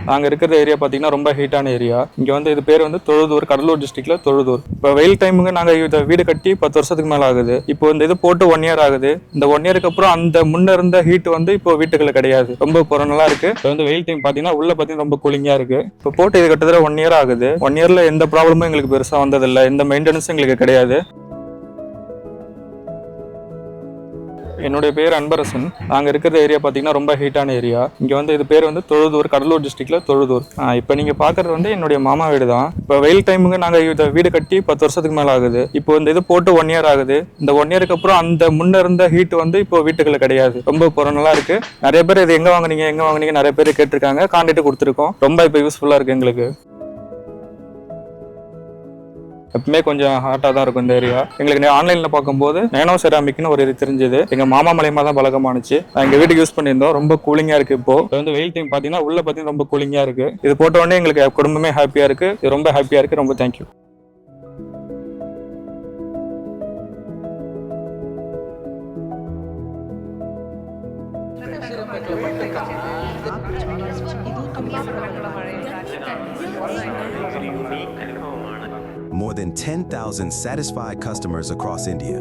நாங்கள் இருக்கிற ஏரியா பார்த்தீங்கன்னா ரொம்ப ஹீட்டான ஏரியா. இங்கே வந்து இது பேர் வந்து தொழுதூர், கடலூர் டிஸ்ட்ரிக்ட்ல தொழுதூர். இப்போ வெயில் டைமுங்க நாங்கள் இதை வீடு கட்டி 10 வருஷத்துக்கு மேலே ஆகுது. இப்போ இந்த இது போட்டு 1 இயர் ஆகுது. இந்த 1 இயருக்கு அப்புறம் அந்த முன்ன இருந்த ஹீட் வந்து இப்போ வீட்டுக்குள்ள கிடையாது. ரொம்ப புறநலா இருக்கு. இப்போ வந்து வெயில் டைம் பார்த்தீங்கன்னா உள்ள பார்த்தீங்கன்னா ரொம்ப கூலிங்கா இருக்கு. இப்போ போட்டு இது கிட்டத்தட்ட 1 இயர் ஆகுது. 1 இயர்ல எந்த ப்ராப்ளமும் எங்களுக்கு பெருசாக வந்ததில்லை. எந்த மெயின்டெனன்ஸும் எங்களுக்கு கிடையாது. என்னுடைய பேர் அன்பரசன். நாங்கள் இருக்கிற ஏரியா பார்த்தீங்கன்னா ரொம்ப ஹீட்டான ஏரியா. இங்கே வந்து இது பேர் வந்து தொழுதூர், கடலூர் டிஸ்ட்ரிக்ட்ல தொழுதூர். இப்போ நீங்கள் பார்க்குறது வந்து என்னுடைய மாமா வீடு தான். இப்போ வெயில் டைமுங்க நாங்கள் இதை வீடு கட்டி 10 வருஷத்துக்கு மேலே ஆகுது. இப்போ இந்த இது போட்டு 1 இயர் ஆகுது. இந்த 1 இயருக்கு அப்புறம் அந்த முன்ன இருந்த ஹீட் வந்து இப்போ வீட்டுக்குள்ள கிடையாது. ரொம்ப புறநலா இருக்கு. நிறைய பேர் இது எங்கே வாங்குனீங்க நிறைய பேர் கேட்டிருக்காங்க. கான்டாக்ட் கொடுத்துருக்கோம். ரொம்ப இப்போ யூஸ்ஃபுல்லாக இருக்கு எங்களுக்கு. எப்பவுமே கொஞ்சம் ஹாட்டாக தான் இருக்கும் இந்த ஏரியா. எங்களுக்கு ஆன்லைனில் பார்க்கும்போது நேனோ செராமிக்னு ஒரு இது தெரிஞ்சது. எங்கள் மாமா மூலியமாக தான் பழக்கமானுச்சு. எங்கள் வீட்டுக்கு யூஸ் பண்ணியிருந்தோம். ரொம்ப கூலிங்காக இருக்குது. இப்போ வந்து வெயில் டைம் பார்த்தீங்கன்னா உள்ள பார்த்தீங்கன்னா ரொம்ப கூலிங்காக இருக்குது. இது போட்ட உடனே எங்களுக்கு குடும்பமே ஹாப்பியாக இருக்குது. இது ரொம்ப ஹாப்பியாக இருக்குது. ரொம்ப thank you. More than 10,000 satisfied customers across India.